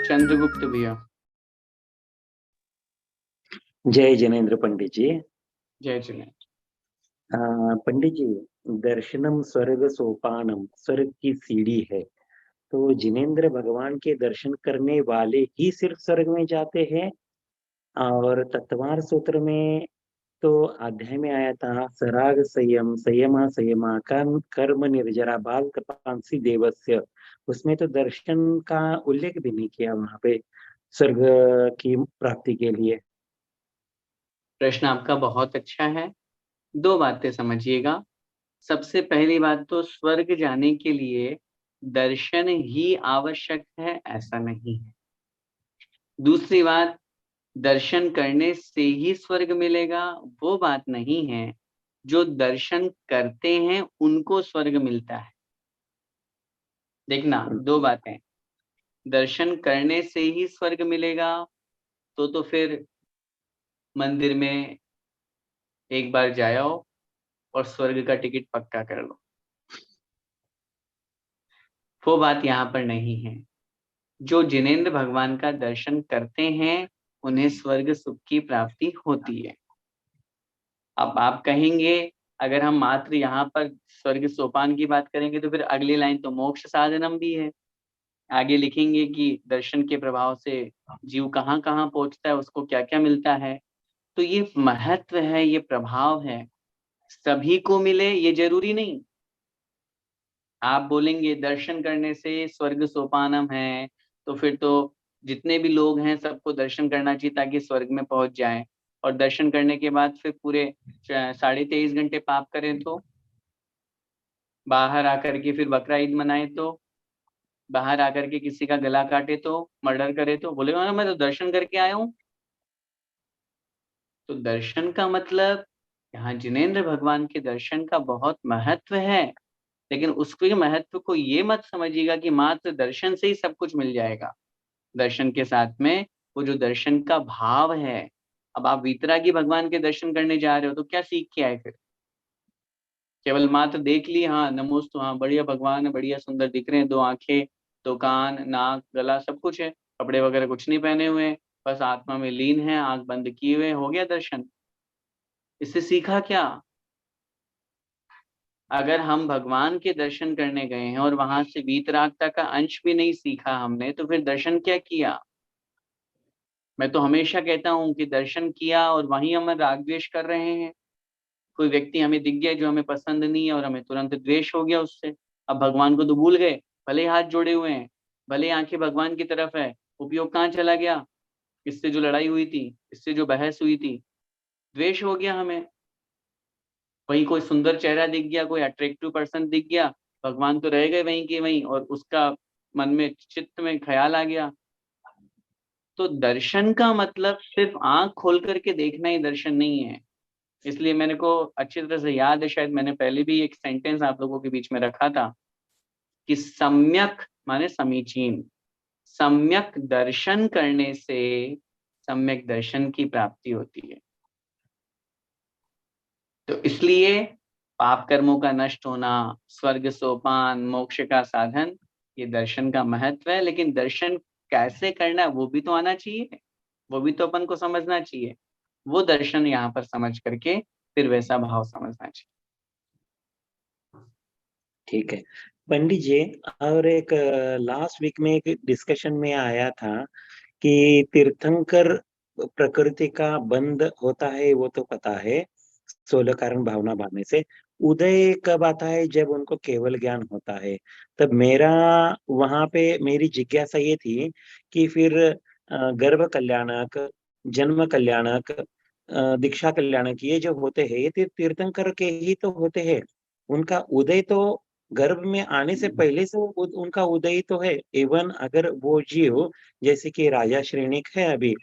चंद्रगुप्त भैया। जय जिनेन्द्र पंडित जी। जय जिनेन्द्र। पंडित जी, दर्शनम स्वर्ग सोपानम, स्वर्ग की सीढ़ी है। तो जिनेन्द्र भगवान के दर्शन करने वाले ही सिर्फ स्वर्ग में जाते हैं। और तत्वार सूत्र में तो अध्याय में आया था, सराग संयम संयमा संयमा कर्म कर्म निर्जरा बाल कृपांसी देवस्य। उसमें तो दर्शन का उल्लेख भी नहीं किया वहां पे स्वर्ग की प्राप्ति के लिए। प्रश्न आपका बहुत अच्छा है। दो बातें समझिएगा। सबसे पहली बात तो स्वर्ग जाने के लिए दर्शन ही आवश्यक है, ऐसा नहीं है। दूसरी बात, दर्शन करने से ही स्वर्ग मिलेगा, वो बात नहीं है। जो दर्शन करते हैं उनको स्वर्ग मिलता है। देखना, दो बातें। दर्शन करने से ही स्वर्ग मिलेगा तो फिर मंदिर में एक बार जाओ और स्वर्ग का टिकट पक्का कर लो। वो बात यहाँ पर नहीं है। जो जिनेन्द्र भगवान का दर्शन करते हैं उन्हें स्वर्ग सुख की प्राप्ति होती है। अब आप कहेंगे, अगर हम मात्र यहाँ पर स्वर्ग सोपान की बात करेंगे तो फिर अगली लाइन तो मोक्ष साधनम भी है। आगे लिखेंगे कि दर्शन के प्रभाव से जीव कहाँ कहाँ पहुंचता है, उसको क्या क्या मिलता है। तो ये महत्व है, ये प्रभाव है, सभी को मिले ये जरूरी नहीं। आप बोलेंगे दर्शन करने से स्वर्ग सोपानम है, तो फिर तो जितने भी लोग हैं सबको दर्शन करना चाहिए ताकि स्वर्ग में पहुंच जाएं। और दर्शन करने के बाद फिर पूरे 23.5 घंटे पाप करें तो, बाहर आकर के फिर बकरा ईद मनाए तो, बाहर आकर के किसी का गला काटे तो, मर्डर करे तो, बोलेगा ना मैं तो दर्शन करके आया हूं। तो दर्शन का मतलब, यहाँ जिनेन्द्र भगवान के दर्शन का बहुत महत्व है। लेकिन उसके महत्व को ये मत समझिएगा कि मात्र दर्शन से ही सब कुछ मिल जाएगा। दर्शन के साथ में वो जो दर्शन का भाव है। अब आप वीतरागी भगवान के दर्शन करने जा रहे हो तो क्या सीख के आए फिर? केवल मात्र देख ली, हाँ नमोस्तु, हाँ बढ़िया भगवान है, बढ़िया सुंदर दिख रहे हैं, दो आंखें, दो कान, नाक, गला सब कुछ है, कपड़े वगैरह कुछ नहीं पहने हुए हैं, बस आत्मा में लीन है, आंख बंद किए हुए, हो गया दर्शन। इससे सीखा क्या? अगर हम भगवान के दर्शन करने गए हैं और वहां से वीतरागता का अंश भी नहीं सीखा हमने, तो फिर दर्शन क्या किया? मैं तो हमेशा कहता हूं कि दर्शन किया और वहीं हम राग द्वेष कर रहे हैं। कोई व्यक्ति हमें दिख गया जो हमें पसंद नहीं है और हमें तुरंत द्वेष हो गया उससे। अब भगवान को तो भूल गए, भले ही हाथ जोड़े हुए हैं, भले ही आंखें भगवान की तरफ है, उपयोग कहाँ चला गया? इससे जो लड़ाई हुई थी, इससे जो बहस हुई थी, द्वेष हो गया हमें। वहीं कोई सुंदर चेहरा दिख गया, कोई अट्रैक्टिव पर्सन दिख गया, भगवान तो रह गए वहीं के वहीं और उसका मन में चित्त में ख्याल आ गया। तो दर्शन का मतलब सिर्फ आंख खोल करके देखना ही दर्शन नहीं है। इसलिए मैंने को अच्छी तरह से याद है, शायद मैंने पहले भी एक सेंटेंस आप लोगों के बीच में रखा था कि सम्यक माने समीचीन, सम्यक दर्शन करने से सम्यक दर्शन की प्राप्ति होती है। तो इसलिए पाप कर्मों का नष्ट होना, स्वर्ग सोपान, मोक्ष का साधन, ये दर्शन का महत्व है। लेकिन दर्शन कैसे करना है वो भी तो आना चाहिए, वो भी तो अपन को समझना चाहिए। वो दर्शन यहाँ पर समझ करके फिर वैसा भाव समझना चाहिए। ठीक है पंडित जी। और एक लास्ट वीक में एक डिस्कशन में आया था कि तीर्थंकर प्रकृति का बंध होता है, वो तो पता है, 16 कारण भावना भावने से। उदय कब आता है? जब उनको केवल ज्ञान होता है। तब मेरा वहां पे मेरी जिज्ञासा ये थी कि फिर गर्भ कल्याणक, जन्म कल्याणक, दीक्षा कल्याणक, ये जो होते हैं ये तीर्थंकर के ही तो होते हैं। उनका उदय तो गर्भ में आने से पहले से उनका उदय तो है। एवं अगर वो जीव जैसे कि राजा श्रेणिक है अभी,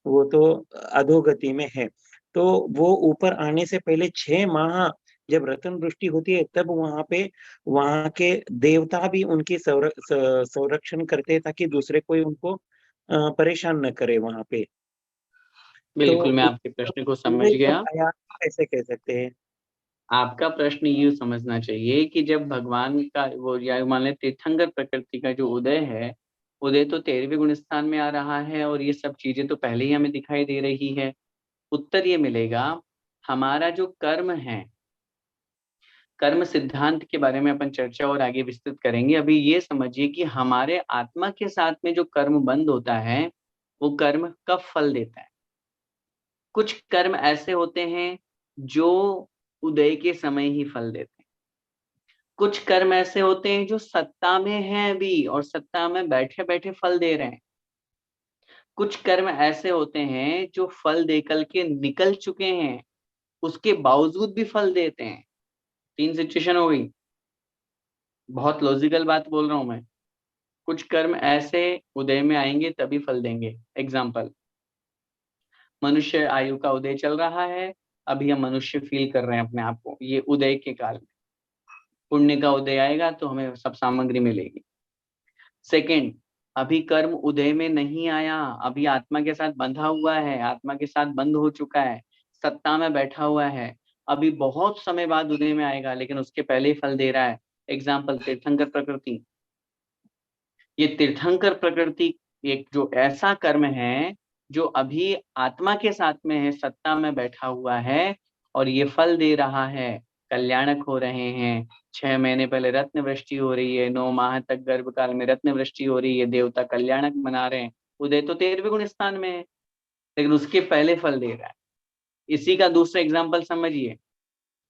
वो तो अधोगति में है, तो वो ऊपर आने से पहले 6 माह जब रत्न वृष्टि होती है तब वहां पे वहां के देवता भी उनकी संरक्षण करते हैं ताकि दूसरे कोई उनको परेशान न करे वहां पे। तो बिल्कुल, मैं आपके प्रश्न को समझ उदय कब गया। आया, ऐसे कह सकते हैं? आपका प्रश्न ये समझना चाहिए कि जब भगवान का वो, या मान ले तीर्थंकर प्रकृति का जो उदय है, उदय तो 13वें गुण स्थान में आ रहा है और ये सब चीजें तो पहले ही हमें दिखाई दे रही है। उत्तर ये मिलेगा, हमारा जो कर्म है, कर्म सिद्धांत के बारे में अपन चर्चा और आगे विस्तृत करेंगे। अभी ये समझिए कि हमारे आत्मा के साथ में जो कर्म बंध होता है वो कर्म कब फल देता है। कुछ कर्म ऐसे होते हैं जो उदय के समय ही फल देते हैं, कुछ कर्म ऐसे होते हैं जो सत्ता में हैं अभी और सत्ता में बैठे बैठे फल दे रहे हैं, कुछ कर्म ऐसे होते हैं जो फल देकर के निकल चुके हैं उसके बावजूद भी फल देते हैं। 3 सिचुएशन हो गई। बहुत लॉजिकल बात बोल रहा हूं मैं। कुछ कर्म ऐसे उदय में आएंगे तभी फल देंगे। एग्जाम्पल, मनुष्य आयु का उदय चल रहा है, अभी हम मनुष्य फील कर रहे हैं अपने आप को, ये उदय के काल में। पुण्य का उदय आएगा तो हमें सब सामग्री मिलेगी। सेकंड, अभी कर्म उदय में नहीं आया, अभी आत्मा के साथ बंधा हुआ है, आत्मा के साथ बंद हो चुका है, सत्ता में बैठा हुआ है, अभी बहुत समय बाद उदय में आएगा लेकिन उसके पहले ही फल दे रहा है। एग्जाम्पल, तीर्थंकर प्रकृति। ये तीर्थंकर प्रकृति एक जो ऐसा कर्म है जो अभी आत्मा के साथ में है, सत्ता में बैठा हुआ है और ये फल दे रहा है। कल्याणक हो रहे हैं, 6 महीने पहले रत्न वृष्टि हो रही है, 9 माह तक गर्भकाल में रत्न वृष्टि हो रही है, देवता कल्याणक मना रहे हैं। उदय तो 13वें गुण स्थान में है लेकिन उसके पहले फल दे रहा है। इसी का दूसरा एग्जाम्पल समझिए,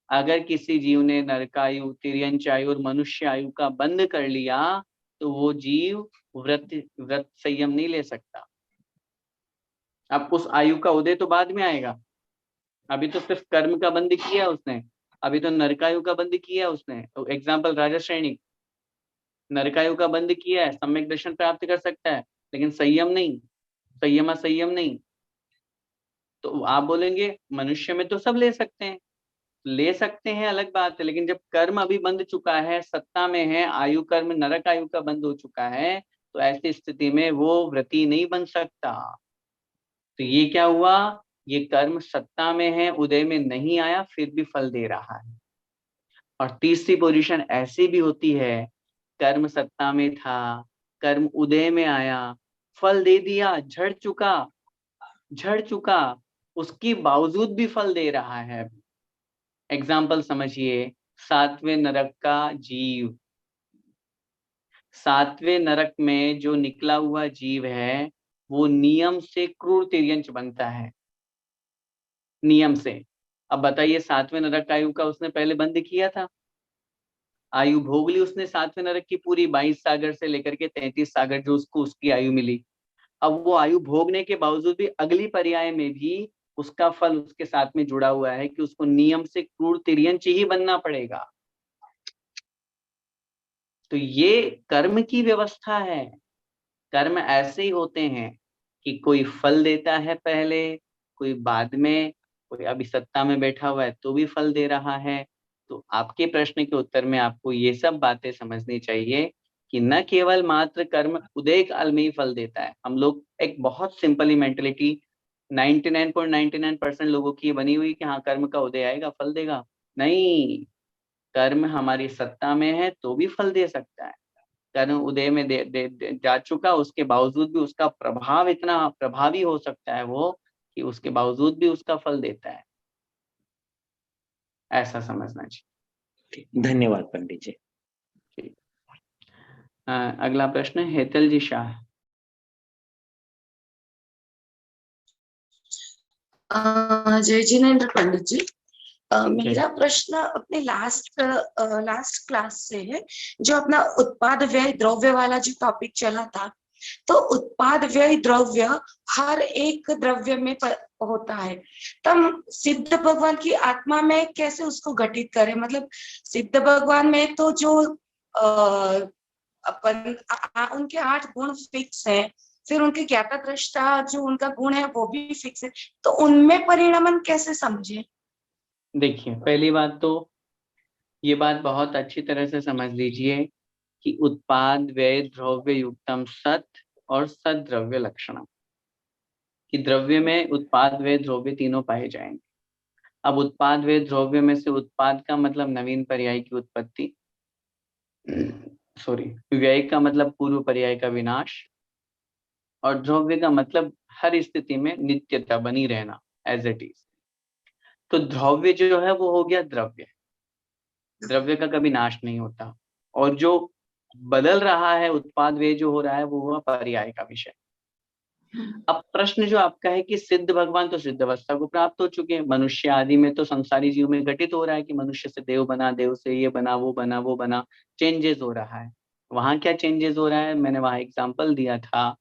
अगर किसी जीव ने नरकायु, तिर्यंच आयु और मनुष्य आयु का बंद कर लिया तो वो जीव व्रत संयम नहीं ले सकता। अब उस आयु का उदय तो बाद में आएगा, अभी तो सिर्फ कर्म का बंद किया उसने, अभी तो नरकायु का बंद किया उसने। तो एग्जाम्पल, राजा श्रेणी, नरकायु का बंद किया है, सम्यक दर्शन प्राप्त कर सकता है लेकिन संयम नहीं, संयम नहीं। तो आप बोलेंगे मनुष्य में तो सब ले सकते हैं अलग बात है, लेकिन जब कर्म अभी बंध चुका है, सत्ता में है, आयु कर्म नरक आयु का बंद हो चुका है, तो ऐसी स्थिति में वो व्रती नहीं बन सकता। तो ये क्या हुआ, ये कर्म सत्ता में है, उदय में नहीं आया, फिर भी फल दे रहा है। और तीसरी पोजीशन ऐसी भी होती है, कर्म सत्ता में था, कर्म उदय में आया, फल दे दिया, झड़ चुका, उसके बावजूद भी फल दे रहा है। एग्जाम्पल समझिए, 7वें नरक का जीव, 7वें नरक में जो निकला हुआ जीव है वो नियम से क्रूर तिर्यंच बनता है, नियम से। अब बताइए, 7वें नरक का आयु का उसने पहले बंद किया था, आयु भोग ली उसने 7वें नरक की पूरी, 22 सागर से लेकर के 33 सागर जो उसको उसकी आयु मिली। अब वो आयु भोगने के बावजूद भी अगली पर्याय में भी उसका फल उसके साथ में जुड़ा हुआ है कि उसको नियम से क्रूर तिर्यंच ही बनना पड़ेगा। तो ये कर्म की व्यवस्था है। कर्म ऐसे ही होते हैं कि कोई फल देता है पहले, कोई बाद में, कोई अभी सत्ता में बैठा हुआ है तो भी फल दे रहा है। तो आपके प्रश्न के उत्तर में आपको ये सब बातें समझनी चाहिए कि न केवल मात्र कर्म उदय काल में ही फल देता है। हम लोग एक बहुत सिंपली मेंटेलिटी 99.99% लोगों की बनी हुई कि हाँ कर्म का उदय आएगा फल देगा। नहीं, कर्म हमारी सत्ता में है तो भी फल दे सकता है। कर्म उदय में जा चुका, उसके बावजूद भी उसका प्रभाव इतना प्रभावी हो सकता है वो कि उसके बावजूद भी उसका फल देता है। ऐसा समझना चाहिए। धन्यवाद पंडित जी। ठीक। अगला प्रश्न हेतल जी शाह। जय जिनेन्द्र पंडित जी, मेरा प्रश्न अपने लास्ट क्लास से है, जो अपना उत्पाद व्यय द्रव्य वाला जो टॉपिक चला था। तो उत्पाद व्यय द्रव्य हर एक द्रव्य में होता है, तब सिद्ध भगवान की आत्मा में कैसे उसको घटित करें? मतलब सिद्ध भगवान में तो जो अपन उनके 8 गुण फिक्स है, फिर उनके ज्ञाता दृष्टा जो उनका गुण है वो भी फिक्स है, तो उनमें परिणमन कैसे समझे? देखिए, पहली बात तो ये बात बहुत अच्छी तरह से समझ लीजिए कि उत्पाद व्यय द्रव्य युक्तम सत और सद द्रव्य लक्षणम, कि द्रव्य में उत्पाद व्यय द्रव्य तीनों पाए जाएंगे। अब उत्पाद व्यय द्रव्य में से उत्पाद का मतलब नवीन पर्याय की उत्पत्ति, सॉरी, व्यय का मतलब पूर्व पर्याय का विनाश, और द्रव्य का मतलब हर स्थिति में नित्यता बनी रहना, एज इट इज। तो द्रव्य जो है वो हो गया द्रव्य, द्रव्य का कभी नाश नहीं होता। और जो बदल रहा है, उत्पाद व्यय जो हो रहा है, वो हुआ पर्याय का विषय। अब प्रश्न जो आपका है कि सिद्ध भगवान तो सिद्ध अवस्था को प्राप्त हो चुके हैं, मनुष्य आदि में तो संसारी जीव में घटित हो रहा है कि मनुष्य से देव बना, देव से ये बना, वो बना, वो बना, चेंजेस हो रहा है। वहां क्या चेंजेस हो रहा है, मैंने वहां एग्जाम्पल दिया था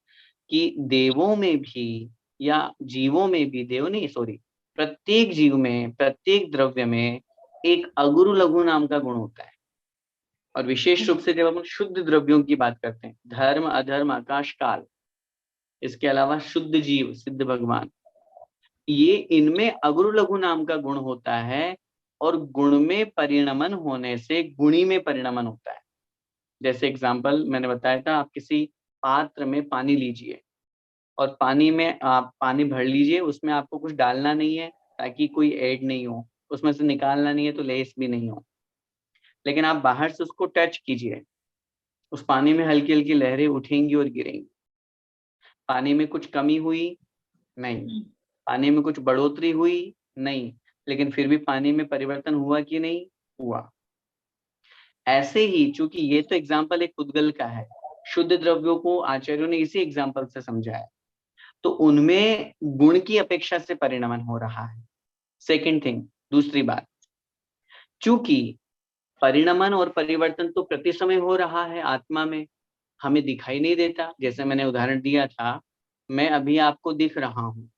कि देवों में भी या जीवों में भी, देव नहीं सॉरी, प्रत्येक जीव में, प्रत्येक द्रव्य में एक अगुरु लघु नाम का गुण होता है। और विशेष रूप से जब हम शुद्ध द्रव्यों की बात करते हैं, धर्म अधर्म आकाश काल, इसके अलावा शुद्ध जीव सिद्ध भगवान, ये इनमें अगुरु लघु नाम का गुण होता है। और गुण में परिणमन होने से गुणी में परिणमन होता है। जैसे एग्जाम्पल मैंने बताया था, आप किसी पात्र में पानी लीजिए और पानी में आप पानी भर लीजिए, उसमें आपको कुछ डालना नहीं है ताकि कोई ऐड नहीं हो, उसमें से निकालना नहीं है तो लेस भी नहीं हो। लेकिन आप बाहर से उसको टच कीजिए, उस पानी में हल्की हल्की लहरें उठेंगी और गिरेंगी। पानी में कुछ कमी हुई नहीं, पानी में कुछ बढ़ोतरी हुई नहीं, लेकिन फिर भी पानी में परिवर्तन हुआ कि नहीं हुआ। ऐसे ही, चूंकि ये तो एग्जाम्पल एक उद्गल का है, शुद्ध द्रव्यों को आचार्यों ने इसी एग्जाम्पल से समझाया, तो उनमें गुण की अपेक्षा से परिणमन हो रहा है। सेकंड थिंग, दूसरी बात, चूंकि परिणमन और परिवर्तन तो प्रति समय हो रहा है आत्मा में, हमें दिखाई नहीं देता। जैसे मैंने उदाहरण दिया था, मैं अभी आपको दिख रहा हूं,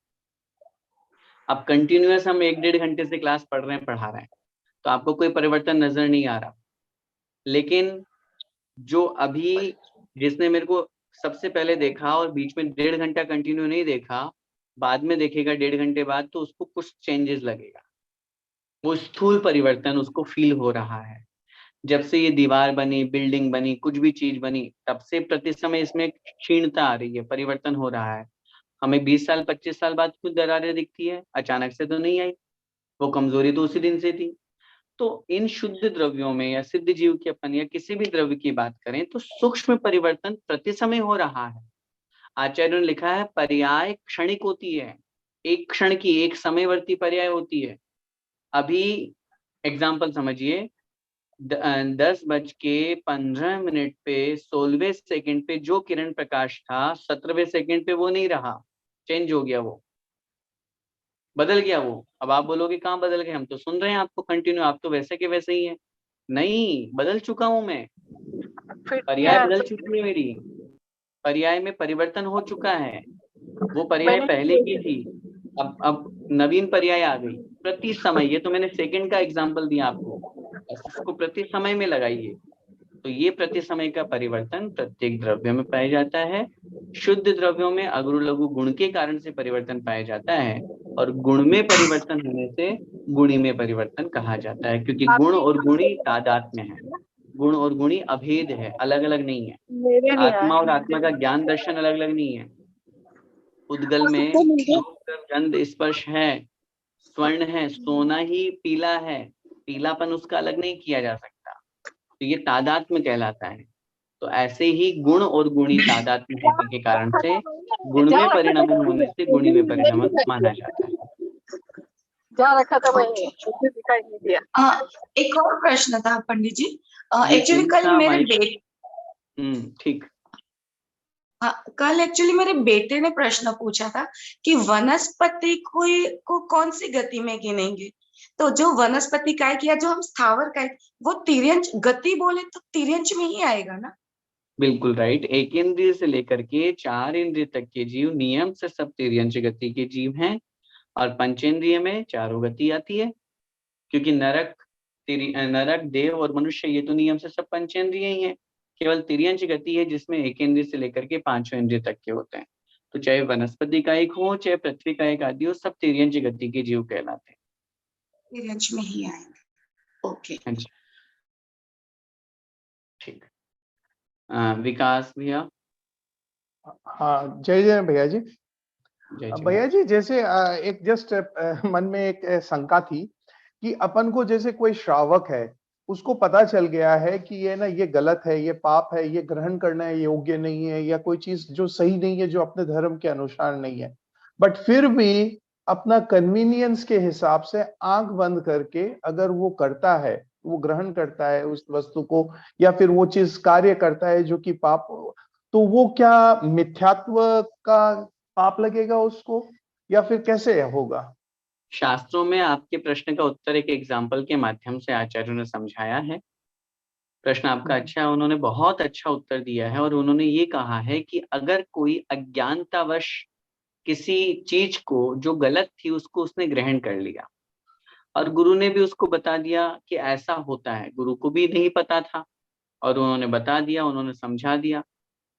अब कंटिन्यूअस हम 1-1.5 घंटे से क्लास पढ़ रहे हैं, पढ़ा रहे हैं, तो आपको कोई परिवर्तन नजर नहीं आ रहा। लेकिन जो अभी, जिसने मेरे को सबसे पहले देखा और बीच में 1.5 घंटा कंटिन्यू नहीं देखा, बाद में देखेगा 1.5 घंटे बाद, तो उसको कुछ चेंजेस लगेगा, वो स्थूल परिवर्तन उसको फील हो रहा है। जब से ये दीवार बनी, बिल्डिंग बनी, कुछ भी चीज बनी, तब से प्रति समय इसमें क्षीणता आ रही है, परिवर्तन हो रहा है। हमें 20 साल 25 साल बाद कुछ दरारें दिखती है, अचानक से तो नहीं आई, वो कमजोरी तो उसी दिन से थी। तो इन शुद्ध द्रव्यों में या सिद्ध जीव की अपन या किसी भी द्रव्य की बात करें तो सूक्ष्म परिवर्तन प्रति समय हो रहा है। आचार्यों ने लिखा है पर्याय क्षणिक होती है, एक क्षण की, एक समयवर्ती पर्याय होती है। अभी एग्जाम्पल समझिए, 10:15 पे 16वें सेकंड पे जो किरण प्रकाश था, 17वें सेकंड पे वो नहीं रहा, चेंज हो गया, वो बदल गया वो। अब आप बोलोगे कहाँ बदल गए, हम तो सुन रहे हैं आपको कंटिन्यू, आप तो वैसे के वैसे ही हैं। नहीं, बदल चुका हूं मैं, पर्याय बदल चुकी है मेरी, पर्याय में परिवर्तन हो चुका है। वो पर्याय पहले की थी, अब नवीन पर्याय आ गई प्रति समय। ये तो मैंने सेकंड का एग्जांपल दिया आपको, इसको प्रति समय में लगाइए। तो ये प्रति समय का परिवर्तन प्रत्येक द्रव्य में पाया जाता है। शुद्ध द्रव्यों में अगुरु लघु गुण के कारण से परिवर्तन पाया जाता है, और गुण में परिवर्तन होने से गुणी में परिवर्तन कहा जाता है, क्योंकि गुण और गुणी तादात्म्य है, गुण और गुणी अभेद है, अलग अलग नहीं है। आत्मा और आत्मा का ज्ञान दर्शन अलग अलग नहीं है। उद्गल में रूप गंध स्पर्श है, स्वर्ण है, सोना ही पीला है, पीलापन उसका अलग नहीं किया जा सकता, तो ये तादात्म्य कहलाता है। तो ऐसे ही गुण और गुणी तादात्म्य होने के कारण से गुण में परिणमन होने से गुणी में परिणमन माना जाता है। दिखाई नहीं दिया। एक और प्रश्न था पंडित जी, एक्चुअली कल मेरे ठीक, कल एक्चुअली मेरे बेटे ने प्रश्न पूछा था कि वनस्पति को कौन सी गति में गिनेंगे। तो जो वनस्पति काय या जो हम स्थावर काय, वो तिर्यंच गति बोले तो तिर्यंच में ही आएगा ना? बिल्कुल राइट। 1 इंद्रिय से लेकर के 4 इंद्रिय तक के जीव नियम से सब तिर्यंच गति के जीव हैं, और पंचेंद्रिय में चारों गति आती है, क्योंकि नरक, देव और मनुष्य ये तो नियम से सब पंचेंद्रिय ही हैं। केवल तिर्यंच गति है जिसमें 1 इंद्रिय से लेकर के 5 इंद्रिय तक के होते हैं। तो चाहे वनस्पति का एक हो, चाहे पृथ्वी का एक आदि हो, सब तिर्यंच गति के जीव कहलाते हैं। तिर्यंच में ही आएंगे। ओके, ठीक। विकास भैया। हाँ, जय जय भैया जी। भैया जी, जैसे एक जस्ट मन में एक शंका थी कि अपन को जैसे कोई श्रावक है उसको पता चल गया है कि ये ना ये गलत है, ये पाप है, ये ग्रहण करना है योग्य नहीं है, या कोई चीज जो सही नहीं है, जो अपने धर्म के अनुसार नहीं है, बट फिर भी अपना कन्वीनियंस के हिसाब से आंख बंद करके अगर वो करता है, वो ग्रहण करता है उस वस्तु को, या फिर वो चीज कार्य करता है जो कि पाप, तो वो क्या मिथ्यात्व का पाप लगेगा उसको, या फिर कैसे होगा? शास्त्रों में आपके प्रश्न का उत्तर एक एग्जाम्पल के माध्यम से आचार्यों ने समझाया है। प्रश्न आपका अच्छा है, उन्होंने बहुत अच्छा उत्तर दिया है और उन्होंने ये कहा है कि अगर कोई अज्ञानतावश किसी चीज को जो गलत थी उसको उसने ग्रहण कर लिया और गुरु ने भी उसको बता दिया कि ऐसा होता है, गुरु को भी नहीं पता था और उन्होंने बता दिया, उन्होंने समझा दिया,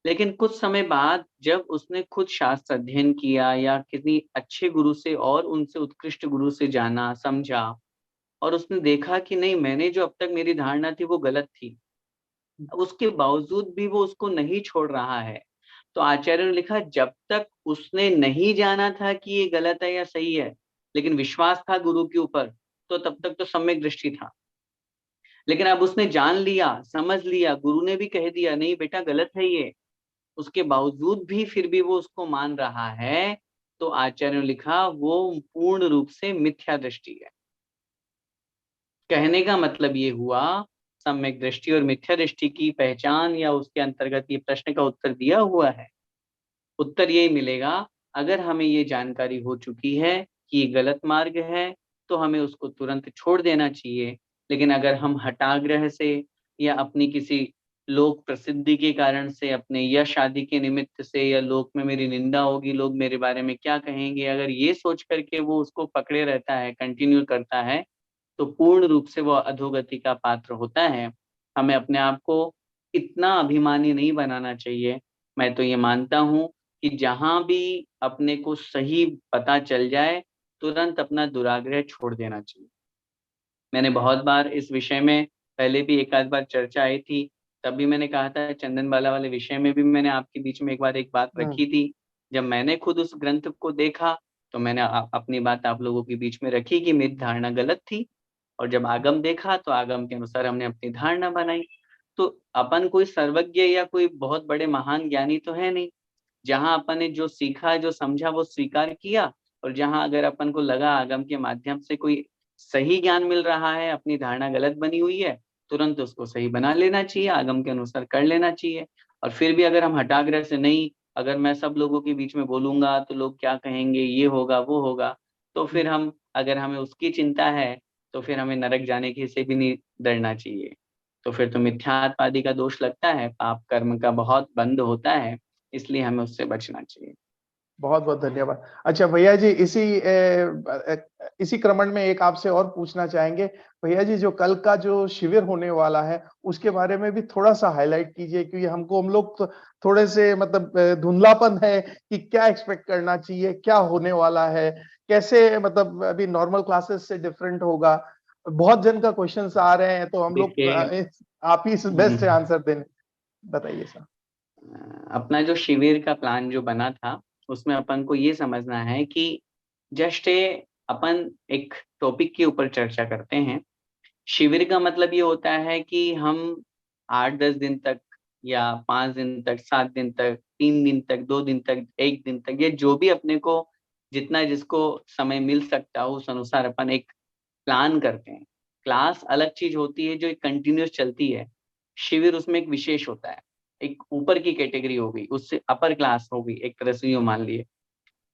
लेकिन कुछ समय बाद जब उसने खुद शास्त्र अध्ययन किया या किसी अच्छे गुरु से और उनसे उत्कृष्ट गुरु से जाना समझा और उसने देखा कि नहीं, मैंने जो अब तक मेरी धारणा थी वो गलत थी, उसके बावजूद भी वो उसको नहीं छोड़ रहा है। तो आचार्य ने लिखा, जब तक उसने नहीं जाना था कि ये गलत है या सही है, लेकिन विश्वास था गुरु के ऊपर, तो तब तक तो सम्यक दृष्टि था। लेकिन अब उसने जान लिया, समझ लिया, गुरु ने भी कह दिया नहीं बेटा गलत है ये, उसके बावजूद भी फिर भी वो उसको मान रहा है, तो आचार्य ने लिखा वो पूर्ण रूप से मिथ्या दृष्टि है। कहने का मतलब ये हुआ, सम्यक दृष्टि और मिथ्या दृष्टि की पहचान या उसके अंतर्गत ये प्रश्न का उत्तर दिया हुआ है। उत्तर यही मिलेगा, अगर हमें ये जानकारी हो चुकी है कि ये गलत मार्ग है तो हमें उसको तुरंत छोड़ देना चाहिए। लेकिन अगर हम हठाग्रह से या अपनी किसी लोक प्रसिद्धि के कारण से, अपने यश आदि के निमित्त से, या लोक में मेरी निंदा होगी, लोग मेरे बारे में क्या कहेंगे, अगर ये सोच करके वो उसको पकड़े रहता है, कंटिन्यू करता है, तो पूर्ण रूप से वो अधोगति का पात्र होता है। हमें अपने आप को इतना अभिमानी नहीं बनाना चाहिए। मैं तो ये मानता हूँ कि जहाँ भी अपने को सही पता चल जाए, तुरंत अपना दुराग्रह छोड़ देना चाहिए। मैंने बहुत बार इस विषय में पहले भी एक आध बार चर्चा आई थी, तब भी मैंने कहा था, चंदनबाला वाले विषय में भी मैंने आपके बीच में एक बार एक बात रखी थी। जब मैंने खुद उस ग्रंथ को देखा तो मैंने अपनी बात आप लोगों के बीच में रखी कि मेरी धारणा गलत थी, और जब आगम देखा तो आगम के अनुसार हमने अपनी धारणा बनाई। तो अपन कोई सर्वज्ञ या कोई बहुत बड़े महान ज्ञानी तो है नहीं। जहां अपन ने जो सीखा, जो समझा, वो स्वीकार किया, और जहां अगर अपन को लगा आगम के माध्यम से कोई सही ज्ञान मिल रहा है, अपनी धारणा गलत बनी हुई है, तुरंत उसको सही बना लेना चाहिए, आगम के अनुसार कर लेना चाहिए। और फिर भी अगर हम हठाग्रह से नहीं, अगर मैं सब लोगों के बीच में बोलूंगा तो लोग क्या कहेंगे, ये होगा वो होगा, तो फिर हम, अगर हमें उसकी चिंता है, तो फिर हमें नरक जाने की से भी नहीं डरना चाहिए। तो फिर तो मिथ्यात्वादी का दोष लगता है, पाप कर्म का बहुत बंद होता है, इसलिए हमें उससे बचना चाहिए। बहुत बहुत धन्यवाद। अच्छा भैया जी, इसी क्रमण में एक आपसे और पूछना चाहेंगे। भैया जी, जो कल का जो शिविर होने वाला है उसके बारे में भी थोड़ा सा हाईलाइट कीजिए, क्योंकि हम लोग तो थोड़े से मतलब धुंधलापन है कि क्या एक्सपेक्ट करना चाहिए, क्या होने वाला है, कैसे मतलब अभी नॉर्मल क्लासेस से डिफरेंट होगा। बहुत जन का क्वेश्चंस आ रहे हैं, तो हम लोग देखिए, आप ही बेस्ट है आंसर देने, बताइए सर। अपना जो शिविर का प्लान जो बना था, उसमें अपन को ये समझना है कि जस्ट अपन एक टॉपिक के ऊपर चर्चा करते हैं। शिविर का मतलब ये होता है कि हम 8-10 दिन तक, या 5 दिन तक, 7 दिन तक, 3 दिन तक, 2 दिन तक, 1 दिन तक, या जो भी अपने को जितना जिसको समय मिल सकता हो उस अनुसार अपन एक प्लान करते हैं। क्लास अलग चीज होती है जो एक कंटिन्यूस चलती है, शिविर उसमें एक विशेष होता है, एक ऊपर की कैटेगरी होगी, उससे अपर क्लास होगी एक तरह से, यूं मान लिए।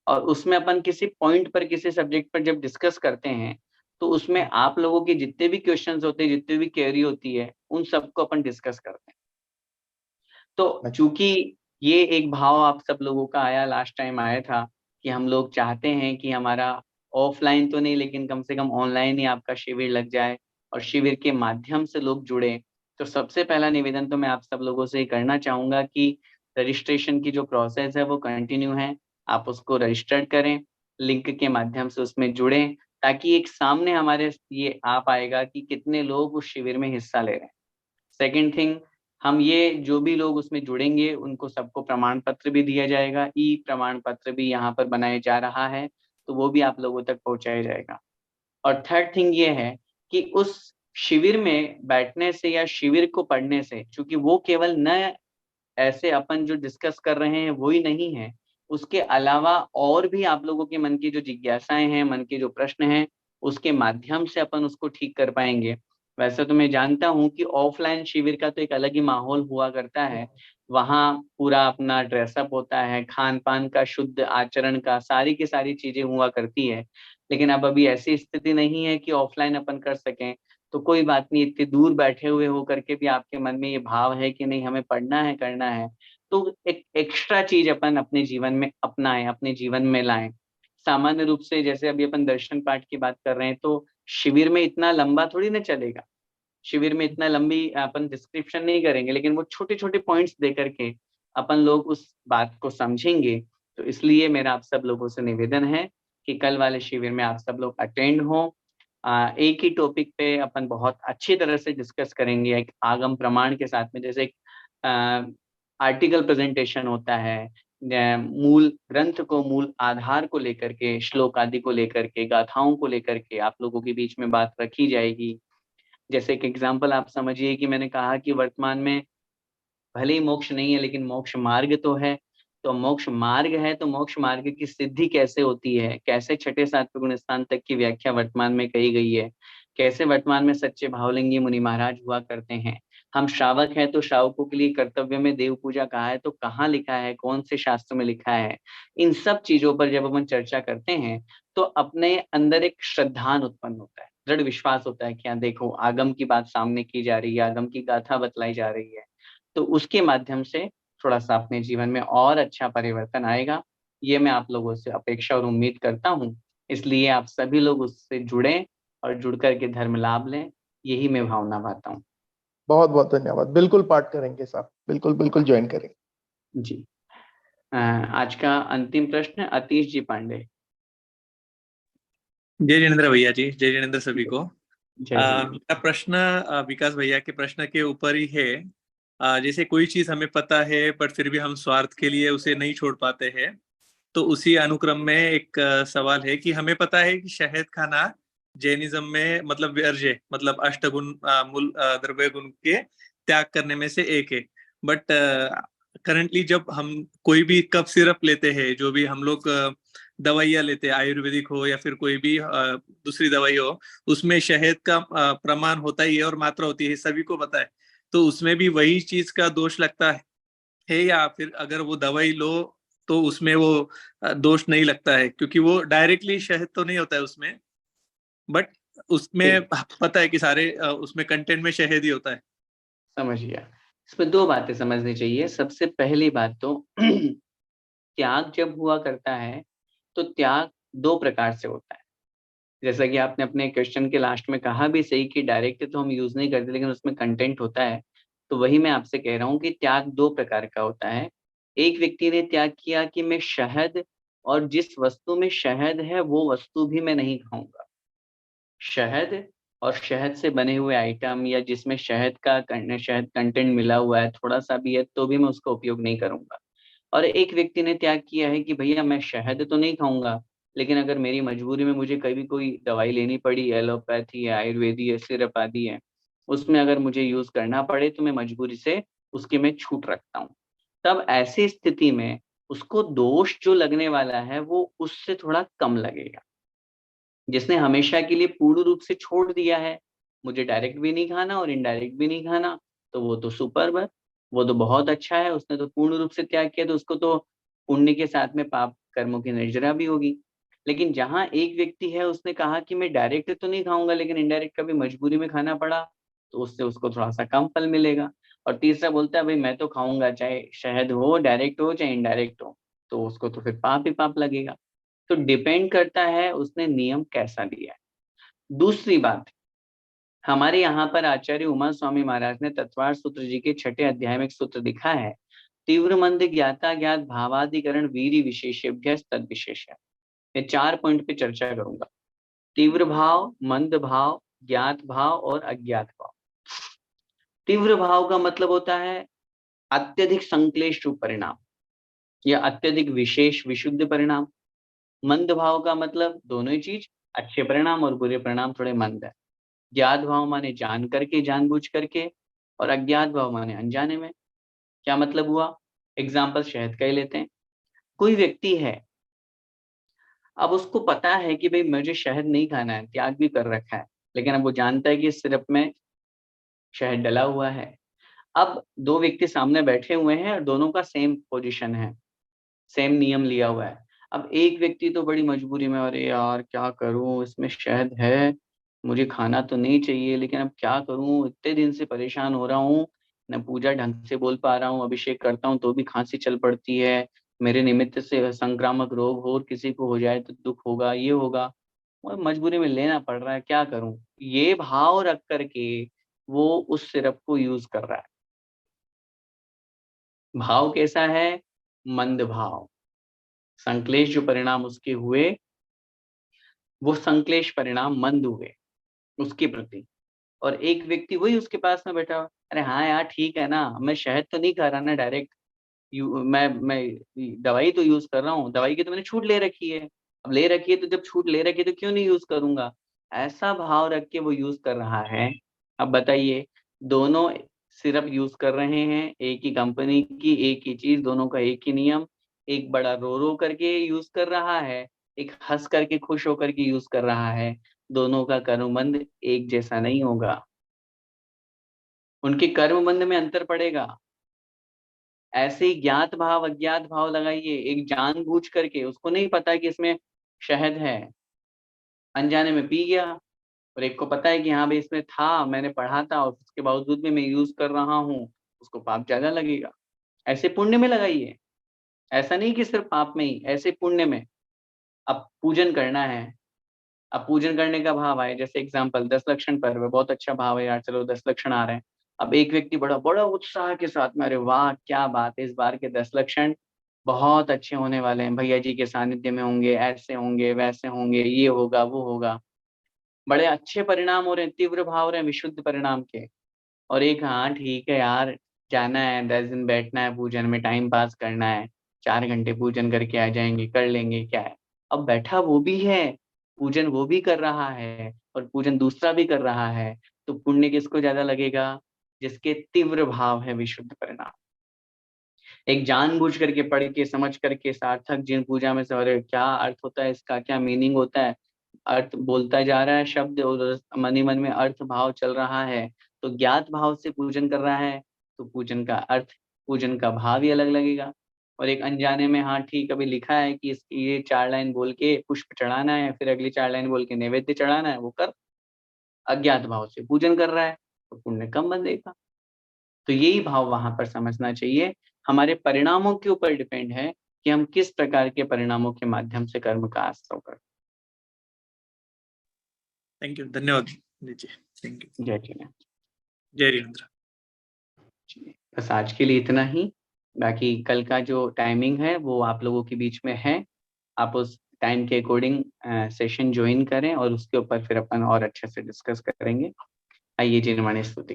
और उसमें अपन किसी पॉइंट पर, किसी सब्जेक्ट पर जब डिस्कस करते हैं, तो उसमें आप लोगों के जितने भी क्वेश्चंस होते हैं, जितने भी क्वेरी होती है, उन सबको अपन डिस्कस करते हैं। तो चूंकि ये एक भाव आप सब लोगों का आया, लास्ट टाइम आया था, कि हम लोग चाहते हैं कि हमारा ऑफलाइन तो नहीं, लेकिन कम से कम ऑनलाइन ही आपका शिविर लग जाए और शिविर के माध्यम से लोग जुड़े। तो सबसे पहला निवेदन तो मैं आप सब लोगों से करना चाहूंगा कि रजिस्ट्रेशन की जो प्रोसेस है वो कंटिन्यू है, आप उसको रजिस्टर्ड करें, लिंक के माध्यम से उसमें जुड़ें, ताकि एक सामने हमारे ये आ पाएगा कि कितने लोग उस शिविर में हिस्सा ले रहे हैं। सेकेंड थिंग, हम ये जो भी लोग उसमें जुड़ेंगे उनको सबको प्रमाण पत्र भी दिया जाएगा, ई प्रमाण पत्र भी यहाँ पर बनाया जा रहा है, तो वो भी आप लोगों तक पहुंचाया जाएगा। और थर्ड थिंग ये है कि उस शिविर में बैठने से या शिविर को पढ़ने से, क्योंकि वो केवल न ऐसे अपन जो डिस्कस कर रहे हैं वो ही नहीं है, उसके अलावा और भी आप लोगों के मन की जो जिज्ञासाएं हैं, मन के जो प्रश्न हैं, उसके माध्यम से अपन उसको ठीक कर पाएंगे। वैसे तो मैं जानता हूँ कि ऑफलाइन शिविर का तो एक अलग ही माहौल हुआ करता है। वहाँ पूरा अपना ड्रेसअप होता है, खान पान का, शुद्ध आचरण का, सारी की सारी चीजें हुआ करती है। लेकिन अब अभी ऐसी स्थिति नहीं है कि ऑफलाइन अपन कर सकें। तो कोई बात नहीं, इतनी दूर बैठे हुए होकर के भी आपके मन में ये भाव है कि नहीं हमें पढ़ना है, करना है, तो एक एक्स्ट्रा चीज अपन अपने जीवन में अपनाएं, अपने जीवन में लाएं। सामान्य रूप से जैसे अभी अपन दर्शन पाठ की बात कर रहे हैं, तो शिविर में इतना लंबा थोड़ी ना चलेगा, शिविर में इतना लंबी अपन डिस्क्रिप्शन नहीं करेंगे, लेकिन वो छोटे छोटे पॉइंट्स दे करके अपन लोग उस बात को समझेंगे। तो इसलिए मेरा आप सब लोगों से निवेदन है कि कल वाले शिविर में आप सब लोग अटेंड हो। एक ही टॉपिक पे अपन बहुत अच्छी तरह से डिस्कस करेंगे, एक आगम प्रमाण के साथ में, जैसे एक आर्टिकल प्रेजेंटेशन होता है, मूल ग्रंथ को, मूल आधार को लेकर के, श्लोक आदि को लेकर के, गाथाओं को लेकर के आप लोगों के बीच में बात रखी जाएगी। जैसे एक एग्जाम्पल आप समझिए कि मैंने कहा कि वर्तमान में भले ही मोक्ष नहीं है, लेकिन मोक्ष मार्ग तो है। तो मोक्ष मार्ग है, तो मोक्ष मार्ग की सिद्धि कैसे होती है, कैसे छठे सातवें गुण स्थान तक की व्याख्या वर्तमान में कही गई है, कैसे वर्तमान में सच्चे भावलिंगी मुनि महाराज हुआ करते हैं। हम श्रावक हैं, तो श्रावकों के लिए कर्तव्य में देव पूजा कहा है, तो कहाँ लिखा है, कौन से शास्त्र में लिखा है। इन सब चीजों पर जब अपन चर्चा करते हैं तो अपने अंदर एक श्रद्धान उत्पन्न होता है, दृढ़ विश्वास होता है कि हाँ देखो, आगम की बात सामने की जा रही है, आगम की गाथा बतलाई जा रही है, तो उसके माध्यम से थोड़ा सा अपने जीवन में और अच्छा परिवर्तन आएगा। ये मैं आप लोगों से अपेक्षा और उम्मीद करता हूँ। इसलिए आप सभी लोग उससे जुड़ें और जुड़ करके धर्म लाभ लें, यही मैं भावना पाता हूँ। बहुत बहुत धन्यवाद। बिल्कुल पाठ करेंगे साहब, बिल्कुल बिल्कुल ज्वाइन करेंगे जी। आज का अंतिम प्रश्न अतीश जी पांडे। जय जिनेंद्र भैया जी, जय जिनेंद्र सभी को। जय मेरा प्रश्न विकास भैया के प्रश्न के ऊपर ही है। जैसे कोई चीज हमें पता है पर फिर भी हम स्वार्थ के लिए उसे नहीं छोड़ पाते हैं, तो उसी अनुक्रम में एक सवाल है कि हमें पता है कि शहद खाना जैनिज्म में मतलब वर्ज्य, मतलब अष्टगुण मूल द्रव्य गुण के त्याग करने में से एक है। बट करंटली जब हम कोई भी कफ सिरप लेते हैं, जो भी हम लोग दवाइयाँ लेते हैं, आयुर्वेदिक हो या फिर कोई भी दूसरी दवाई हो, उसमें शहद का प्रमाण होता ही है और मात्रा होती है, सभी को पता है। तो उसमें भी वही चीज का दोष लगता है या फिर अगर वो दवाई लो तो उसमें वो दोष नहीं लगता है, क्योंकि वो डायरेक्टली शहद तो नहीं होता है उसमें, बट उसमें पता है कि सारे उसमें कंटेंट में शहद ही होता है। समझ गया। इसमें दो बातें समझनी चाहिए। सबसे पहली बात तो त्याग जब हुआ करता है तो त्याग दो प्रकार से होता है। जैसा कि आपने अपने क्वेश्चन के लास्ट में कहा भी सही कि डायरेक्ट तो हम यूज नहीं करते, लेकिन उसमें कंटेंट होता है। तो वही मैं आपसे कह रहा हूँ कि त्याग दो प्रकार का होता है। एक व्यक्ति ने त्याग किया कि मैं शहद, और जिस वस्तु में शहद है वो वस्तु भी मैं नहीं खाऊंगा। शहद और शहद से बने हुए आइटम, या जिसमें शहद कंटेंट मिला हुआ है थोड़ा सा भी है, तो भी मैं उसका उपयोग नहीं करूंगा। और एक व्यक्ति ने त्याग किया है कि भैया मैं शहद तो नहीं खाऊंगा, लेकिन अगर मेरी मजबूरी में मुझे कभी कोई दवाई लेनी पड़ी, एलोपैथी है, आयुर्वेदी है, सिरप आदि है, उसमें अगर मुझे यूज करना पड़े तो मैं मजबूरी से उसके में छूट रखता हूँ। तब ऐसी स्थिति में उसको दोष जो लगने वाला है वो उससे थोड़ा कम लगेगा। जिसने हमेशा के लिए पूर्ण रूप से छोड़ दिया है, मुझे डायरेक्ट भी नहीं खाना और इनडायरेक्ट भी नहीं खाना, तो वो तो सुपर्ब है, वो तो बहुत अच्छा है, उसने तो पूर्ण रूप से त्याग किया, तो उसको तो पुण्य के साथ में पाप कर्मों की निर्जरा भी होगी। लेकिन जहाँ एक व्यक्ति है, उसने कहा कि मैं डायरेक्ट तो नहीं खाऊंगा, लेकिन इनडायरेक्ट कभी मजबूरी में खाना पड़ा, तो उससे उसको थोड़ा सा कम फल मिलेगा। और तीसरा बोलता है भाई मैं तो खाऊंगा, चाहे शहद हो, डायरेक्ट हो चाहे इनडायरेक्ट हो, तो उसको तो फिर पाप ही पाप लगेगा। तो डिपेंड करता है उसने नियम कैसा दिया है। दूसरी बात, हमारे यहाँ पर आचार्य उमा स्वामी महाराज ने तत्वार सूत्र जी के 6ठे अध्याय में एक सूत्र लिखा है, तीव्र मंद ज्ञाता ज्ञात भावाधिकरण वीरि विशेषेभ्य तद विशेष। मैं 4 पॉइंट पे चर्चा करूंगा। तीव्र भाव, मंद भाव, ज्ञात भाव और अज्ञात भाव। तीव्र भाव का मतलब होता है अत्यधिक संक्लेश रूप परिणाम या अत्यधिक विशेष विशुद्ध परिणाम। मंद भाव का मतलब दोनों ही चीज, अच्छे परिणाम और बुरे परिणाम थोड़े मंद है। ज्ञात भाव माने जान करके, जानबूझ करके, और अज्ञात भाव माने अनजाने में। क्या मतलब हुआ? एग्जाम्पल शहद का ही लेते हैं। कोई व्यक्ति है, अब उसको पता है कि भाई मुझे शहद नहीं खाना है, त्याग भी कर रखा है, लेकिन अब वो जानता है कि इस सिरप में शहद डला हुआ है। अब दो व्यक्ति सामने बैठे हुए हैं और दोनों का सेम पोजीशन है, सेम नियम लिया हुआ है। अब एक व्यक्ति तो बड़ी मजबूरी में, अरे यार क्या करूं, इसमें शहद है, मुझे खाना तो नहीं चाहिए, लेकिन अब क्या करूं, इतने दिन से परेशान हो रहा हूं, न पूजा ढंग से बोल पा रहा हूं, अभिषेक करता हूं तो भी खांसी चल पड़ती है, मेरे निमित्त से संक्रामक रोग हो, और किसी को हो जाए तो दुख होगा, ये होगा, और मजबूरी में लेना पड़ रहा है, क्या करूं। ये भाव रख करके वो उस सिरप को यूज कर रहा है। भाव कैसा है? मंद भाव। संक्लेश जो परिणाम उसके हुए, वो संक्लेश परिणाम मंद हुए उसके प्रति। और एक व्यक्ति वही उसके पास में बैठा, अरे हाँ यार ठीक है ना, मैं शहद तो नहीं खा रहा ना डायरेक्ट, मैं दवाई तो यूज कर रहा हूँ, दवाई की तो मैंने छूट ले रखी है, अब ले रखी है तो जब छूट ले रखी है तो क्यों नहीं यूज करूंगा, ऐसा भाव रख के वो यूज कर रहा है। अब बताइए, दोनों सिर्फ यूज कर रहे हैं, एक ही कंपनी की, एक ही चीज, दोनों का एक ही नियम। एक बड़ा रो रो करके यूज कर रहा है, एक हंस करके खुश होकर के यूज कर रहा है। दोनों का कर्मबंध एक जैसा नहीं होगा, उनके कर्मबंध में अंतर पड़ेगा। ऐसे ही ज्ञात भाव अज्ञात भाव लगाइए, एक जानबूझ करके, उसको नहीं पता कि इसमें शहद है, अनजाने में पी गया, और एक को पता है कि हाँ भाई इसमें था, मैंने पढ़ा था, और उसके बावजूद भी मैं यूज कर रहा हूँ, उसको पाप ज्यादा लगेगा। ऐसे पुण्य में लगाइए, ऐसा नहीं कि सिर्फ पाप में ही, ऐसे पुण्य में। अब पूजन करना है, अब पूजन करने का भाव आए, जैसे एग्जाम्पल 10 लक्षण पर्व है, बहुत अच्छा भाव है यार, चलो 10 लक्षण आ रहे हैं। अब एक व्यक्ति बड़ा बड़ा उत्साह के साथ में, अरे वाह क्या बात है, इस बार के 10 लक्षण बहुत अच्छे होने वाले हैं, भैया जी के सानिध्य में होंगे, ऐसे होंगे, वैसे होंगे, ये होगा, वो होगा, बड़े अच्छे परिणाम हो रहे हैं, तीव्र भाव हो रहे हैं विशुद्ध परिणाम के। और एक, हाँ ठीक है यार, जाना है 10 दिन बैठना है पूजन में, टाइम पास करना है, 4 घंटे पूजन करके आ जाएंगे, कर लेंगे, क्या है। अब बैठा वो भी है, पूजन वो भी कर रहा है, और पूजन दूसरा भी कर रहा है, तो पुण्य किसको ज्यादा लगेगा? जिसके तीव्र भाव है विशुद्ध परिणाम। एक जानबूझ करके, पढ़ के, समझ करके, सार्थक जिन पूजा में से, अरे क्या अर्थ होता है इसका, क्या मीनिंग होता है, अर्थ बोलता जा रहा है शब्द, और मन ही मन में अर्थ भाव चल रहा है, तो ज्ञात भाव से पूजन कर रहा है, तो पूजन का अर्थ, पूजन का भाव ही अलग लगेगा। और एक अनजाने में, हाँ ठीक, अभी लिखा है कि इसकी ये 4 लाइन बोल के पुष्प चढ़ाना है, फिर अगली 4 लाइन बोल के नैवेद्य चढ़ाना है, वो कर, अज्ञात भाव से पूजन कर रहा है, तो पुण्य कम बंधेगा। तो यही भाव वहां पर समझना चाहिए। हमारे परिणामों के ऊपर डिपेंड है कि हम किस प्रकार के परिणामों के माध्यम से कर्म का आश्रव करते। थैंक यू, धन्यवाद जी, थैंक यू। जय जी, जय वीरेंद्र। बस आज के लिए इतना ही, बाकी कल का जो टाइमिंग है वो आप लोगों के बीच में है, आप उस टाइम के अकॉर्डिंग सेशन ज्वाइन करें, और उसके ऊपर फिर अपन और अच्छे से डिस्कस करेंगे। आइए जिनवाणी स्तुति।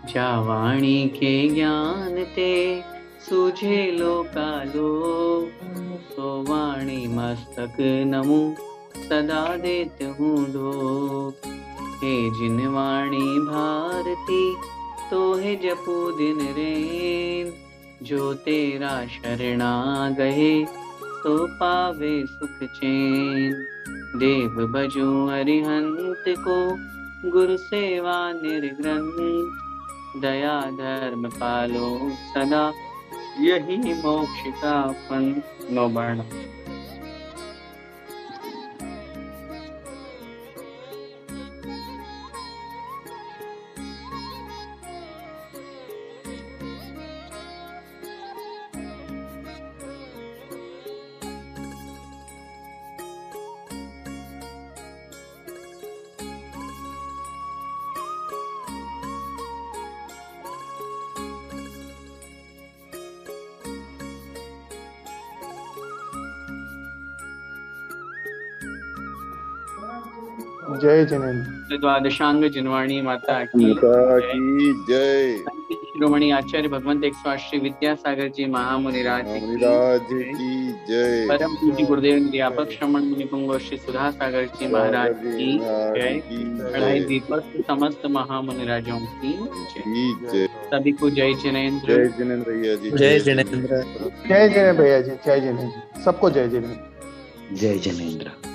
जा वाणी के ज्ञान ते सूझे लोकालो, सो वाणी मस्तक नमु सदा देत हूँ ढोक। हे जिनवाणी भारती तो है जपू दिन रैन, जो तेरा शरणा गए तो पावे सुख चैन। देव भजू अरिहंत को गुरु सेवा निर्ग्रंथ, दया धर्म पालो सदा यही मोक्ष का फल। नो वर्ण। जय जिनेन्द्र। द्वादशांग जिनवाणी माता की की जय। जय। शिरोमणि आचार्य भगवंत 108 श्री विद्यासागर जी महामुनिराज जी की मुनिराज की जय। परम पूज्य गुरुदेव निर्यापक श्रमण मुनि पुंगव श्री सुधा सागर जी महाराज की जय। पढ़ाई दीपक समस्त महामुनिराजों की जय। सभी को जय जिनेन्द्र। जय जिनेन्द्र भैया जी। जय जिनेन्द्र। जय जिनेन्द्र भैया जी, जय जिनेन्द्र, सबको जय जिनेन्द्र। जय जिनेन्द्र।